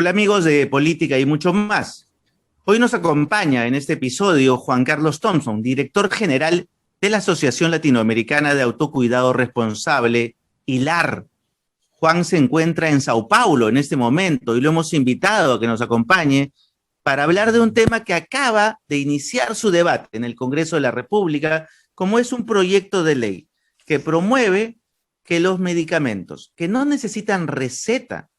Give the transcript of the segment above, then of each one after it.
Hola amigos de Política y mucho más. Hoy nos acompaña en este episodio Juan Carlos Thompson, director general de la Asociación Latinoamericana de Autocuidado Responsable, ILAR. Juan se encuentra en Sao Paulo en este momento y lo hemos invitado a que nos acompañe para hablar de un tema que acaba de iniciar su debate en el Congreso de la República, como es un proyecto de ley que promueve que los medicamentos que no necesitan receta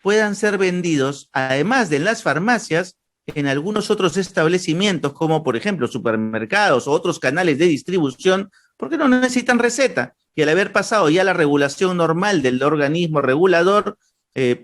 puedan ser vendidos, además de en las farmacias, en algunos otros establecimientos, como por ejemplo supermercados o otros canales de distribución, porque no necesitan receta. Y al haber pasado ya la regulación normal del organismo regulador,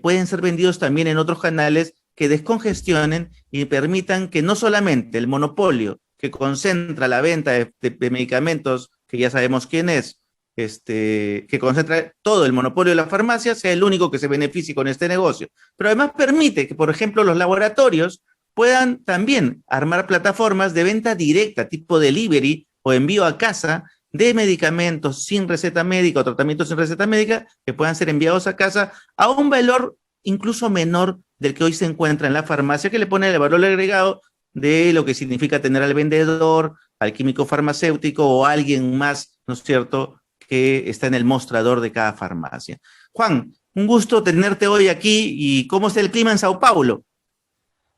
pueden ser vendidos también en otros canales que descongestionen y permitan que no solamente el monopolio que concentra la venta de medicamentos, que ya sabemos quién es, que concentra todo el monopolio de la farmacia, sea el único que se beneficie con este negocio. Pero además permite que, por ejemplo, los laboratorios puedan también armar plataformas de venta directa, tipo delivery o envío a casa de medicamentos sin receta médica o tratamientos sin receta médica que puedan ser enviados a casa a un valor incluso menor del que hoy se encuentra en la farmacia, que le pone el valor agregado de lo que significa tener al vendedor, al químico farmacéutico o a alguien más, ¿no es cierto?, que está en el mostrador de cada farmacia. Juan, un gusto tenerte hoy aquí. ¿Y cómo está el clima en Sao Paulo?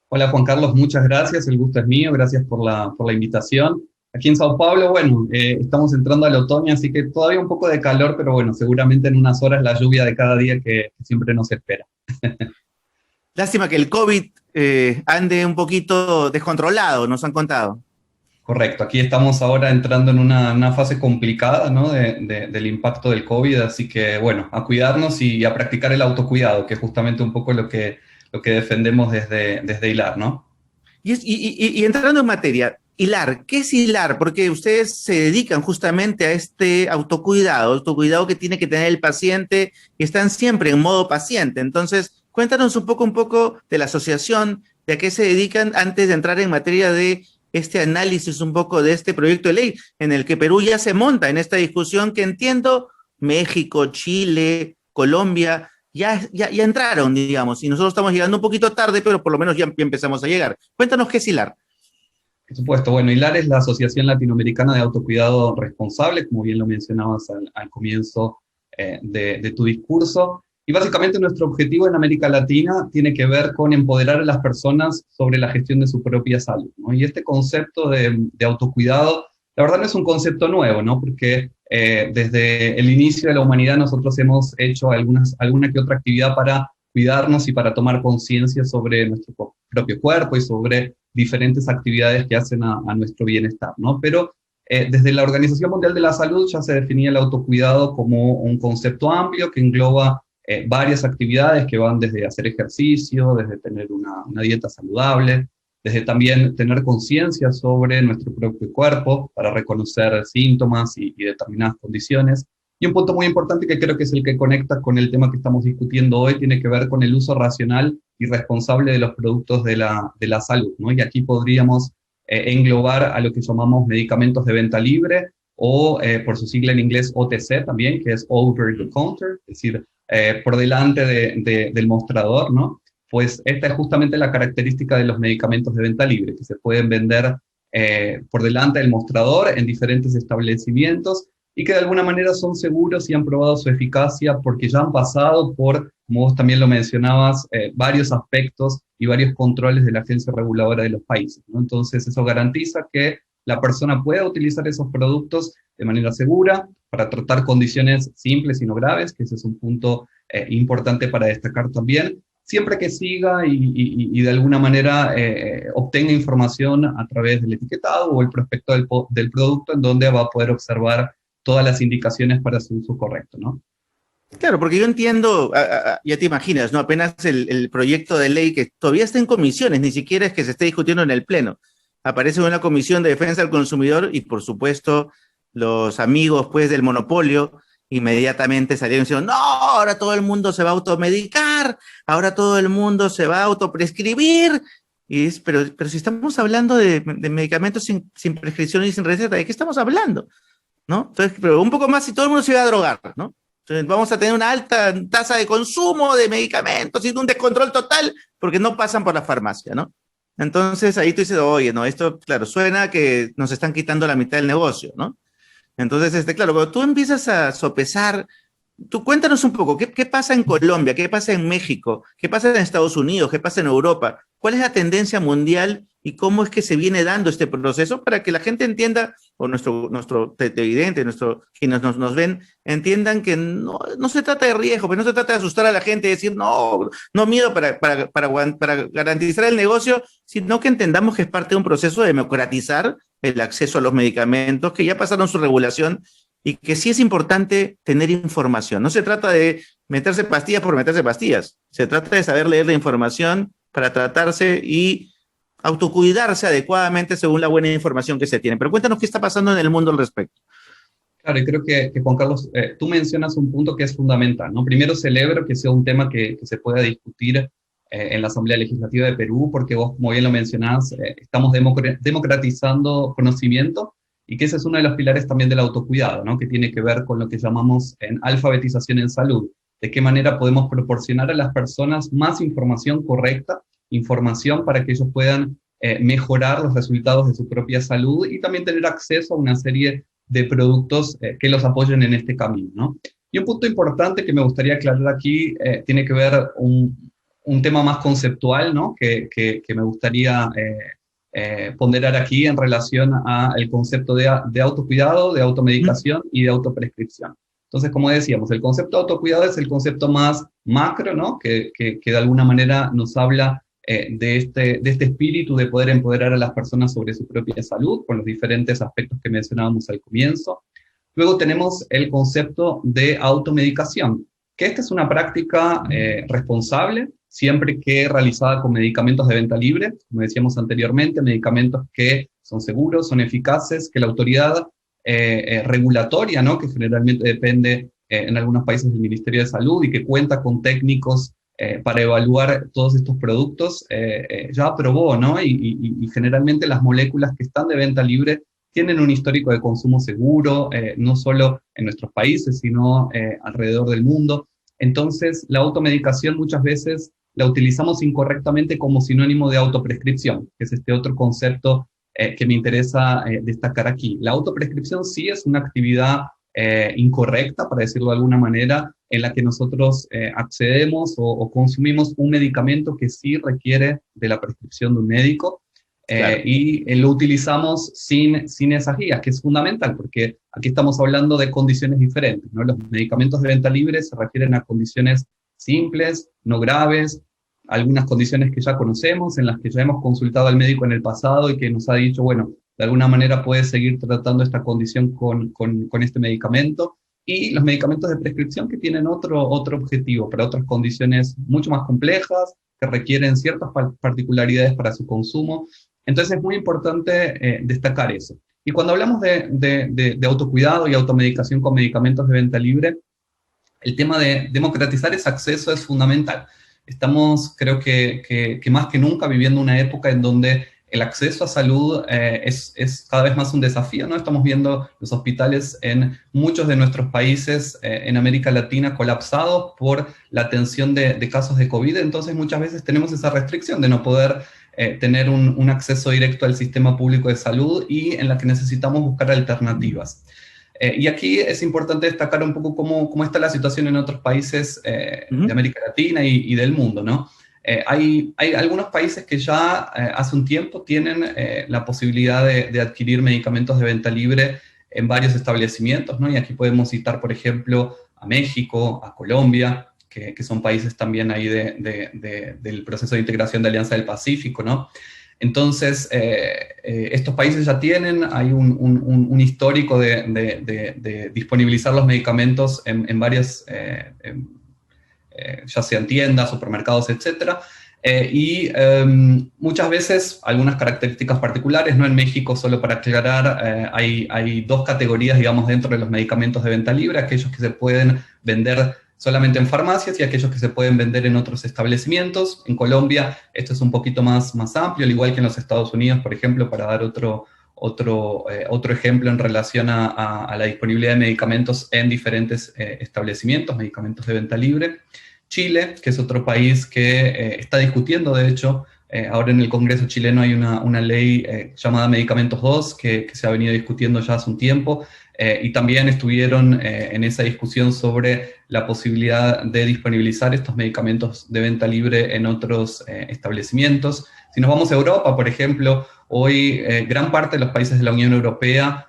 Hola Juan Carlos, muchas gracias, el gusto es mío, gracias por la invitación. Aquí en Sao Paulo, bueno, estamos entrando al otoño, así que todavía un poco de calor, pero bueno, seguramente en unas horas la lluvia de cada día que siempre nos espera. Lástima que el COVID ande un poquito descontrolado, nos han contado. Correcto, aquí estamos ahora entrando en una fase complicada, ¿no? Del impacto del COVID, así que bueno, a cuidarnos y a practicar el autocuidado, que es justamente un poco lo que defendemos desde ILAR, ¿no? Y entrando en materia, ILAR, ¿qué es ILAR? Porque ustedes se dedican justamente a este autocuidado que tiene que tener el paciente y están siempre en modo paciente. Entonces, cuéntanos un poco de la asociación, de a qué se dedican antes de entrar en materia de este análisis un poco de este proyecto de ley en el que Perú ya se monta en esta discusión que entiendo México, Chile, Colombia ya entraron, digamos, y nosotros estamos llegando un poquito tarde, pero por lo menos ya empezamos a llegar. Cuéntanos qué es ILAR. Por supuesto, bueno, ILAR es la Asociación Latinoamericana de Autocuidado Responsable, como bien lo mencionabas al comienzo de tu discurso. Y básicamente nuestro objetivo en América Latina tiene que ver con empoderar a las personas sobre la gestión de su propia salud, ¿no? Y este concepto de autocuidado, la verdad no es un concepto nuevo, ¿no? Porque desde el inicio de la humanidad nosotros hemos hecho alguna que otra actividad para cuidarnos y para tomar conciencia sobre nuestro propio cuerpo y sobre diferentes actividades que hacen a nuestro bienestar, ¿no? Pero desde la Organización Mundial de la Salud ya se definía el autocuidado como un concepto amplio que engloba varias actividades que van desde hacer ejercicio, desde tener una dieta saludable, desde también tener conciencia sobre nuestro propio cuerpo para reconocer síntomas y determinadas condiciones. Y un punto muy importante que creo que es el que conecta con el tema que estamos discutiendo hoy, tiene que ver con el uso racional y responsable de los productos de la salud, ¿no? Y aquí podríamos englobar a lo que llamamos medicamentos de venta libre o por su sigla en inglés OTC también, que es over the counter, es decir, por delante del mostrador, ¿no? Pues esta es justamente la característica de los medicamentos de venta libre, que se pueden vender por delante del mostrador en diferentes establecimientos y que de alguna manera son seguros y han probado su eficacia porque ya han pasado por, como vos también lo mencionabas, varios aspectos y varios controles de la agencia reguladora de los países, ¿no? Entonces eso garantiza que la persona pueda utilizar esos productos de manera segura para tratar condiciones simples y no graves, que ese es un punto importante para destacar también, siempre que siga y de alguna manera obtenga información a través del etiquetado o el prospecto del producto en donde va a poder observar todas las indicaciones para su uso correcto, ¿no? Claro, porque yo entiendo, ya te imaginas, ¿no? Apenas el proyecto de ley que todavía está en comisiones, ni siquiera es que se esté discutiendo en el Pleno. Aparece en una comisión de defensa del consumidor y, por supuesto, los amigos, pues, del monopolio inmediatamente salieron diciendo, no, ahora todo el mundo se va a automedicar, ahora todo el mundo se va a autoprescribir. Pero si estamos hablando de medicamentos sin prescripción y sin receta, ¿de qué estamos hablando? ¿No? Entonces, pero un poco más si todo el mundo se iba a drogar, ¿no? Entonces, vamos a tener una alta tasa de consumo de medicamentos y un descontrol total porque no pasan por la farmacia, ¿no? Entonces ahí tú dices, oye, no, esto, claro, suena que nos están quitando la mitad del negocio, ¿no? Entonces, claro, pero tú empiezas a sopesar. Tú cuéntanos un poco, ¿qué pasa en Colombia? ¿Qué pasa en México? ¿Qué pasa en Estados Unidos? ¿Qué pasa en Europa? ¿Cuál es la tendencia mundial y cómo es que se viene dando este proceso para que la gente entienda, o nuestro televidente, quienes nos ven, entiendan que no se trata de riesgo, pero no se trata de asustar a la gente y decir, no miedo para garantizar el negocio, sino que entendamos que es parte de un proceso de democratizar el acceso a los medicamentos, que ya pasaron su regulación y que sí es importante tener información. No se trata de meterse pastillas por meterse pastillas, se trata de saber leer la información para tratarse y autocuidarse adecuadamente según la buena información que se tiene. Pero cuéntanos qué está pasando en el mundo al respecto. Claro, y creo que Juan Carlos, tú mencionas un punto que es fundamental, ¿no? Primero celebro que sea un tema que se pueda discutir en la Asamblea Legislativa de Perú, porque vos, como bien lo mencionás, estamos democratizando conocimiento, y que ese es uno de los pilares también del autocuidado, ¿no? Que tiene que ver con lo que llamamos en alfabetización en salud. De qué manera podemos proporcionar a las personas más información correcta, información para que ellos puedan mejorar los resultados de su propia salud y también tener acceso a una serie de productos que los apoyen en este camino, ¿no? Y un punto importante que me gustaría aclarar aquí tiene que ver un tema más conceptual, ¿no? Que me gustaría ponderar aquí en relación al concepto de autocuidado, de automedicación y de autoprescripción. Entonces, como decíamos, el concepto de autocuidado es el concepto más macro, ¿no? Que de alguna manera nos habla de este espíritu de poder empoderar a las personas sobre su propia salud, con los diferentes aspectos que mencionábamos al comienzo. Luego tenemos el concepto de automedicación, que esta es una práctica responsable, siempre que realizada con medicamentos de venta libre, como decíamos anteriormente, medicamentos que son seguros, son eficaces, que la autoridad regulatoria, ¿no? Que generalmente depende en algunos países del Ministerio de Salud y que cuenta con técnicos para evaluar todos estos productos, ya aprobó, ¿no? Y generalmente las moléculas que están de venta libre tienen un histórico de consumo seguro, no solo en nuestros países, sino alrededor del mundo. Entonces, la automedicación muchas veces la utilizamos incorrectamente como sinónimo de autoprescripción, que es este otro concepto que me interesa destacar aquí. La autoprescripción sí es una actividad incorrecta, para decirlo de alguna manera, en la que nosotros accedemos o consumimos un medicamento que sí requiere de la prescripción de un médico, claro. Y lo utilizamos sin esas guías, que es fundamental, porque aquí estamos hablando de condiciones diferentes, ¿no? Los medicamentos de venta libre se refieren a condiciones simples, no graves, algunas condiciones que ya conocemos, en las que ya hemos consultado al médico en el pasado y que nos ha dicho, bueno, de alguna manera puedes seguir tratando esta condición con este medicamento, y los medicamentos de prescripción que tienen otro objetivo, para otras condiciones mucho más complejas, que requieren ciertas particularidades para su consumo. Entonces es muy importante destacar eso. Y cuando hablamos de autocuidado y automedicación con medicamentos de venta libre, el tema de democratizar ese acceso es fundamental. Estamos, creo que más que nunca, viviendo una época en donde el acceso a salud es cada vez más un desafío, ¿no? Estamos viendo los hospitales en muchos de nuestros países en América Latina colapsados por la atención de casos de COVID, entonces muchas veces tenemos esa restricción de no poder tener un acceso directo al sistema público de salud y en la que necesitamos buscar alternativas. Y aquí es importante destacar un poco cómo está la situación en otros países de América Latina y del mundo, ¿no? Hay algunos países que ya hace un tiempo tienen la posibilidad de adquirir medicamentos de venta libre en varios establecimientos, ¿no? Y aquí podemos citar, por ejemplo, a México, a Colombia, que son países también ahí del proceso de integración de Alianza del Pacífico, ¿no? Entonces, estos países ya tienen, hay un histórico de disponibilizar los medicamentos en varias, ya sean tiendas, supermercados, etc. Y muchas veces algunas características particulares, ¿no? En México, solo para aclarar, hay dos categorías, digamos, dentro de los medicamentos de venta libre, aquellos que se pueden vender solamente en farmacias y aquellos que se pueden vender en otros establecimientos. En Colombia esto es un poquito más amplio, al igual que en los Estados Unidos, por ejemplo, para dar otro otro ejemplo en relación a la disponibilidad de medicamentos en diferentes establecimientos, medicamentos de venta libre. Chile, que es otro país que está discutiendo, de hecho, ahora en el Congreso chileno hay una ley llamada Medicamentos 2 que se ha venido discutiendo ya hace un tiempo, y también estuvieron en esa discusión sobre la posibilidad de disponibilizar estos medicamentos de venta libre en otros establecimientos. Si nos vamos a Europa, por ejemplo, hoy gran parte de los países de la Unión Europea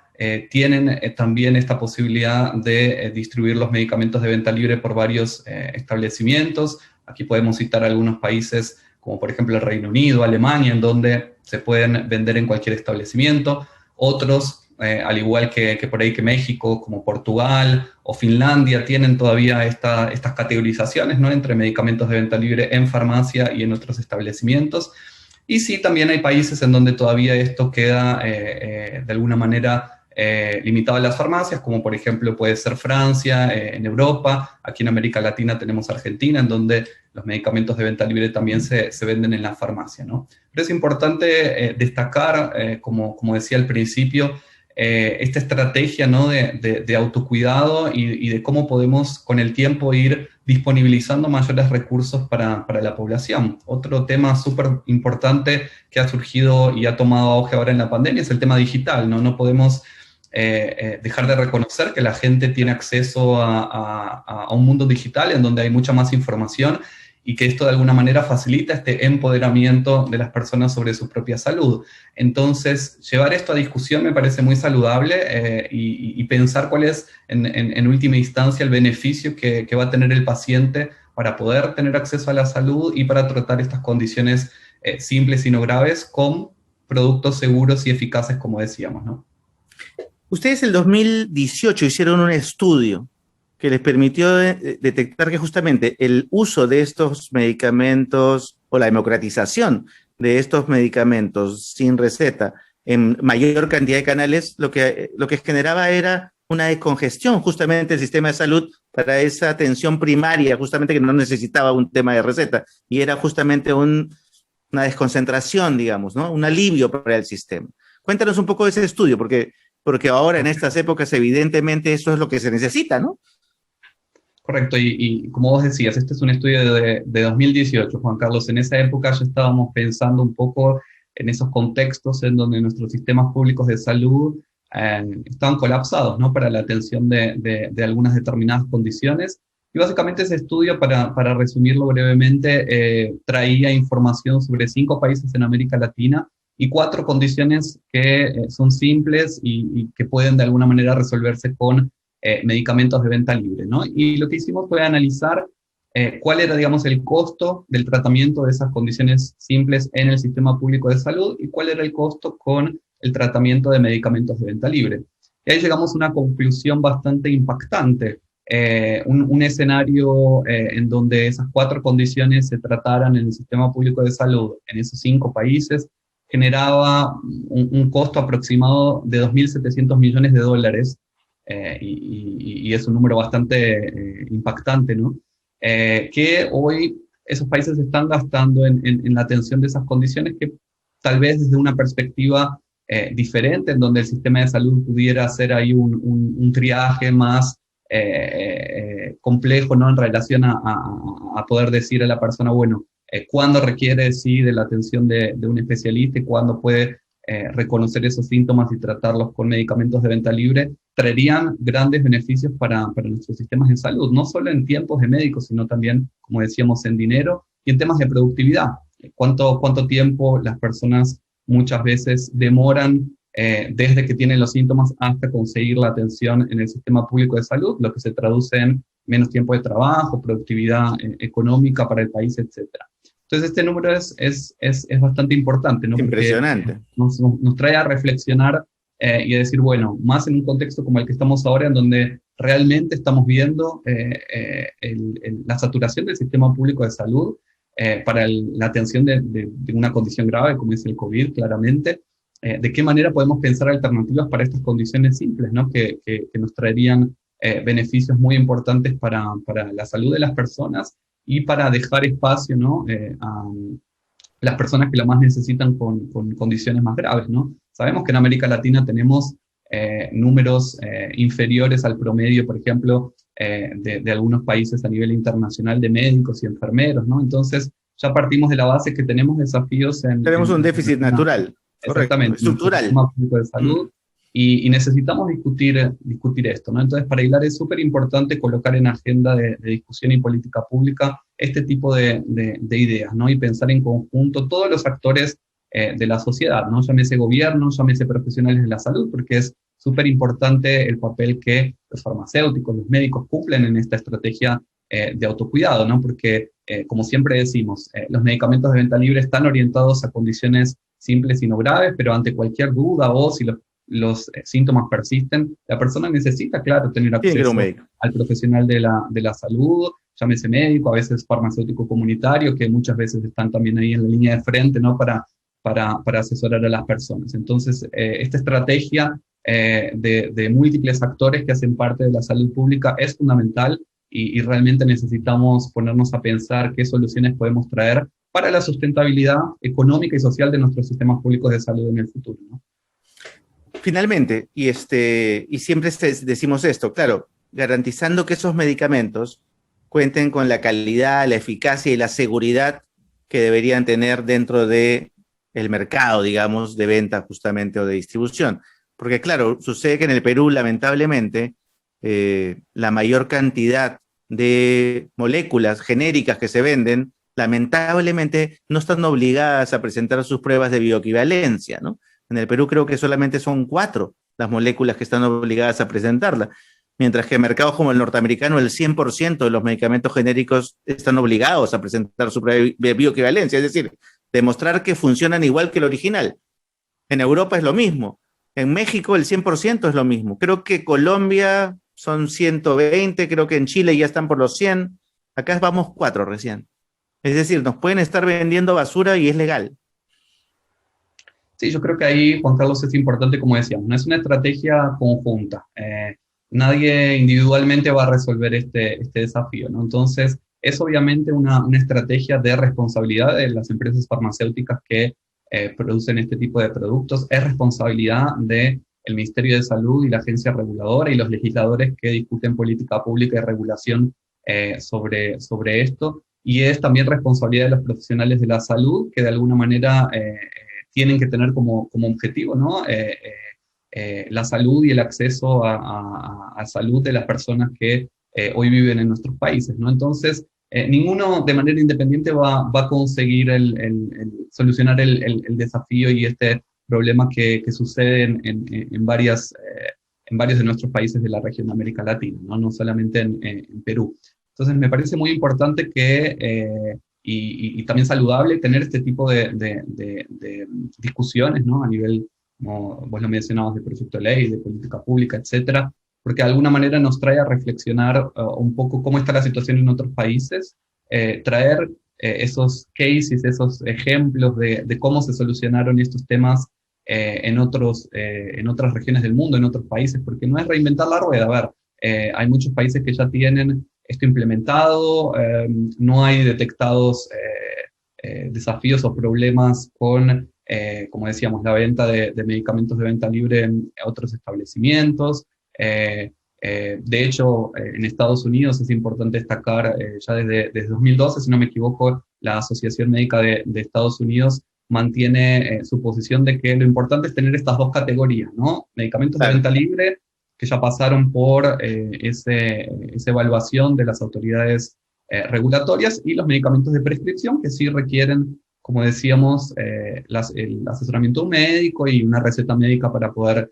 tienen también esta posibilidad de distribuir los medicamentos de venta libre por varios establecimientos. Aquí podemos citar algunos países como por ejemplo el Reino Unido, Alemania, en donde se pueden vender en cualquier establecimiento. Otros, al igual que por ahí que México, como Portugal o Finlandia, tienen todavía estas categorizaciones, ¿no?, entre medicamentos de venta libre en farmacia y en otros establecimientos. Y sí, también hay países en donde todavía esto queda de alguna manera limitado a las farmacias, como por ejemplo puede ser Francia, en Europa. Aquí en América Latina tenemos Argentina, en donde los medicamentos de venta libre también se venden en la farmacia, ¿no? Pero es importante destacar, como decía al principio, esta estrategia, ¿no?, de autocuidado y de cómo podemos con el tiempo ir disponibilizando mayores recursos para la población. Otro tema súper importante que ha surgido y ha tomado auge ahora en la pandemia es el tema digital, ¿no? No podemos dejar de reconocer que la gente tiene acceso a un mundo digital en donde hay mucha más información y que esto de alguna manera facilita este empoderamiento de las personas sobre su propia salud. Entonces, llevar esto a discusión me parece muy saludable, y pensar cuál es, en última instancia, el beneficio que va a tener el paciente para poder tener acceso a la salud y para tratar estas condiciones simples y no graves con productos seguros y eficaces, como decíamos, ¿no? Ustedes en el 2018 hicieron un estudio que les permitió detectar que justamente el uso de estos medicamentos o la democratización de estos medicamentos sin receta en mayor cantidad de canales, lo que generaba era una descongestión justamente del sistema de salud para esa atención primaria, justamente que no necesitaba un tema de receta, y era justamente una desconcentración, digamos, ¿no?, un alivio para el sistema. Cuéntanos un poco de ese estudio, porque ahora en estas épocas evidentemente eso es lo que se necesita, ¿no? Correcto, y como vos decías, este es un estudio de 2018, Juan Carlos. En esa época ya estábamos pensando un poco en esos contextos en donde nuestros sistemas públicos de salud estaban colapsados, ¿no?, para la atención de algunas determinadas condiciones. Y básicamente ese estudio, para resumirlo brevemente, traía información sobre 5 países en América Latina y 4 condiciones que son simples y que pueden de alguna manera resolverse con medicamentos de venta libre, ¿no? Y lo que hicimos fue analizar cuál era, digamos, el costo del tratamiento de esas condiciones simples en el sistema público de salud y cuál era el costo con el tratamiento de medicamentos de venta libre. Y ahí llegamos a una conclusión bastante impactante. Un escenario en donde esas 4 condiciones se trataran en el sistema público de salud en esos 5 países generaba un costo aproximado de $2.700 millones, y es un número bastante impactante, ¿no? Que hoy esos países están gastando en la atención de esas condiciones que tal vez desde una perspectiva diferente, en donde el sistema de salud pudiera hacer ahí un triaje más complejo, ¿no?, en relación a poder decir a la persona, bueno, cuándo requiere, sí, de la atención de un especialista y cuándo puede reconocer esos síntomas y tratarlos con medicamentos de venta libre, traerían grandes beneficios para nuestros sistemas de salud, no solo en tiempos de médicos, sino también, como decíamos, en dinero y en temas de productividad. ¿Cuánto tiempo las personas muchas veces demoran desde que tienen los síntomas hasta conseguir la atención en el sistema público de salud, lo que se traduce en menos tiempo de trabajo, productividad económica para el país, etcétera? Entonces este número es bastante importante, ¿no? Impresionante. Porque nos trae a reflexionar y a decir, bueno, más en un contexto como el que estamos ahora, en donde realmente estamos viendo la saturación del sistema público de salud para la atención de una condición grave como es el COVID, claramente. ¿De qué manera podemos pensar alternativas para estas condiciones simples, ¿no?, que nos traerían beneficios muy importantes para la salud de las personas y para dejar espacio, ¿no?, a las personas que la más necesitan con condiciones más graves, ¿no? Sabemos que en América Latina tenemos números inferiores al promedio, por ejemplo, de algunos países a nivel internacional de médicos y enfermeros, ¿no? Entonces, ya partimos de la base que tenemos desafíos Tenemos un déficit natural, correcto, exactamente, en nuestro estructural. sistema público de salud, y necesitamos discutir esto, ¿no? Entonces, para Hilar es súper importante colocar en agenda de discusión y política pública este tipo de ideas, ¿no? Y pensar en conjunto todos los actores de la sociedad, ¿no? Llámese gobierno, llámese profesionales de la salud, porque es súper importante el papel que los farmacéuticos, los médicos cumplen en esta estrategia de autocuidado, ¿no? Porque, como siempre decimos, los medicamentos de venta libre están orientados a condiciones simples y no graves, pero ante cualquier duda o si los síntomas persisten, la persona necesita, claro, tener acceso al profesional de la salud, llámese médico, a veces farmacéutico comunitario, que muchas veces están también ahí en la línea de frente, ¿no? Para asesorar a las personas. Entonces, esta estrategia de múltiples actores que hacen parte de la salud pública es fundamental y realmente necesitamos ponernos a pensar qué soluciones podemos traer para la sustentabilidad económica y social de nuestros sistemas públicos de salud en el futuro, ¿no? Finalmente, y siempre decimos esto, claro, garantizando que esos medicamentos cuenten con la calidad, la eficacia y la seguridad que deberían tener dentro de el mercado, digamos, de venta justamente o de distribución. Porque claro, sucede que en el Perú, lamentablemente, la mayor cantidad de moléculas genéricas que se venden, lamentablemente no están obligadas a presentar sus pruebas de bioequivalencia, ¿no? En el Perú creo que solamente son 4 las moléculas que están obligadas a presentarla, mientras que en mercados como el norteamericano el 100% de los medicamentos genéricos están obligados a presentar su prueba de bioequivalencia, es decir, demostrar que funcionan igual que el original. En Europa es lo mismo. En México el 100% es lo mismo. Creo que Colombia son 120, creo que en Chile ya están por los 100. Acá vamos 4 recién. Es decir, nos pueden estar vendiendo basura y es legal. Sí, yo creo que ahí, Juan Carlos, es importante, como decíamos, no es una estrategia conjunta. Nadie individualmente va a resolver este desafío, ¿no? Entonces, es obviamente una estrategia de responsabilidad de las empresas farmacéuticas que producen este tipo de productos, es responsabilidad del Ministerio de Salud y la agencia reguladora y los legisladores que discuten política pública y regulación sobre esto, y es también responsabilidad de los profesionales de la salud que de alguna manera tienen que tener como objetivo, ¿no? La salud y el acceso a salud de las personas que hoy viven en nuestros países, ¿no? Entonces, ninguno de manera independiente va a conseguir solucionar el desafío y este problema que sucede en varios de nuestros países de la región de América Latina, ¿no? No solamente en Perú. Entonces, me parece muy importante que y también saludable tener este tipo de discusiones, ¿no? A nivel, como vos lo mencionabas, de proyecto de ley, de política pública, etcétera, porque de alguna manera nos trae a reflexionar un poco cómo está la situación en otros países, traer esos cases, esos ejemplos de cómo se solucionaron estos temas en otras regiones del mundo, en otros países, porque no es reinventar la rueda. A ver, hay muchos países que ya tienen esto implementado, no hay detectados desafíos o problemas con, como decíamos, la venta de medicamentos de venta libre en otros establecimientos. De hecho, en Estados Unidos es importante destacar, ya desde 2012, si no me equivoco, la Asociación Médica de Estados Unidos mantiene su posición de que lo importante es tener estas dos categorías, ¿no? Medicamentos de venta libre, que ya pasaron por esa evaluación de las autoridades regulatorias, y los medicamentos de prescripción, que sí requieren, como decíamos, el asesoramiento de un médico y una receta médica para poder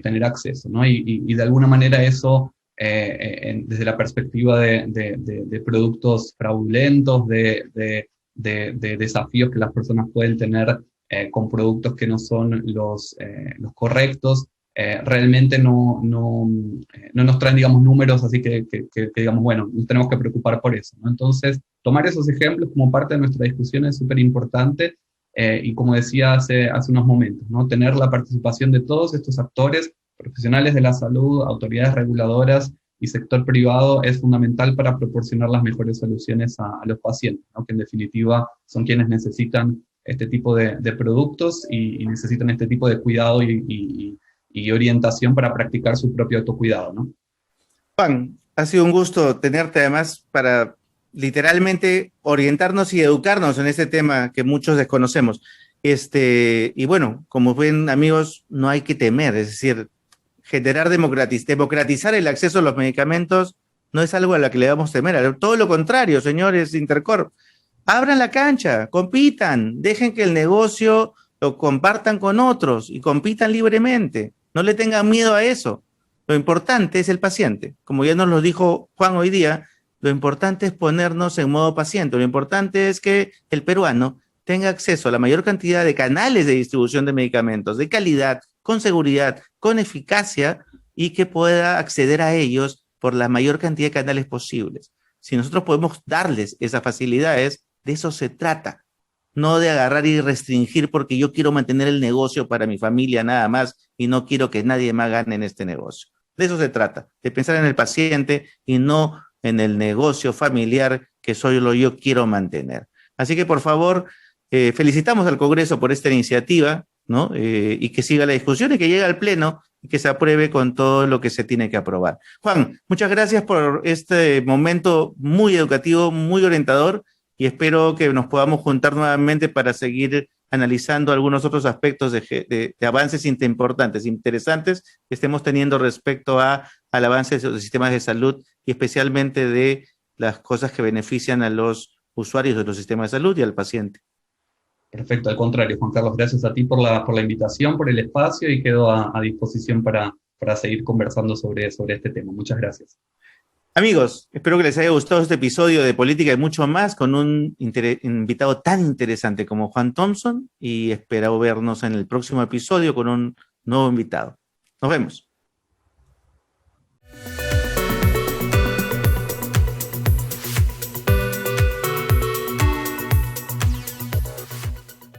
tener acceso, ¿no? Y de alguna manera eso, desde la perspectiva de productos fraudulentos, de desafíos que las personas pueden tener con productos que no son los correctos, realmente no nos traen, digamos, números así que digamos, bueno, nos tenemos que preocupar por eso, ¿no? Entonces, tomar esos ejemplos como parte de nuestra discusión es súper importante, y como decía hace unos momentos, ¿no? Tener la participación de todos estos actores, profesionales de la salud, autoridades reguladoras y sector privado, es fundamental para proporcionar las mejores soluciones a los pacientes, ¿no? Que en definitiva son quienes necesitan este tipo de productos y necesitan este tipo de cuidado y orientación para practicar su propio autocuidado, ¿no? Juan, ha sido un gusto tenerte además para literalmente orientarnos y educarnos en este tema que muchos desconocemos. Y bueno, como ven amigos, no hay que temer, es decir, democratizar el acceso a los medicamentos no es algo a lo que le vamos a temer, todo lo contrario, señores de Intercorp. Abran la cancha, compitan, dejen que el negocio lo compartan con otros y compitan libremente. No le tengan miedo a eso. Lo importante es el paciente. Como ya nos lo dijo Juan hoy día, lo importante es ponernos en modo paciente. Lo importante es que el peruano tenga acceso a la mayor cantidad de canales de distribución de medicamentos, de calidad, con seguridad, con eficacia, y que pueda acceder a ellos por la mayor cantidad de canales posibles. Si nosotros podemos darles esas facilidades, de eso se trata. No de agarrar y restringir porque yo quiero mantener el negocio para mi familia nada más y no quiero que nadie más gane en este negocio. De eso se trata, de pensar en el paciente y no en el negocio familiar que solo yo quiero mantener. Así que, por favor, felicitamos al Congreso por esta iniciativa, ¿no? Y que siga la discusión y que llegue al Pleno y que se apruebe con todo lo que se tiene que aprobar. Juan, muchas gracias por este momento muy educativo, muy orientador, y espero que nos podamos juntar nuevamente para seguir analizando algunos otros aspectos de avances importantes, interesantes que estemos teniendo respecto al avance de los sistemas de salud y especialmente de las cosas que benefician a los usuarios de los sistemas de salud y al paciente. Perfecto, al contrario, Juan Carlos, gracias a ti por la invitación, por el espacio y quedo a disposición para seguir conversando sobre este tema. Muchas gracias. Amigos, espero que les haya gustado este episodio de Política y mucho más con un invitado tan interesante como Juan Thompson, y espero vernos en el próximo episodio con un nuevo invitado. Nos vemos.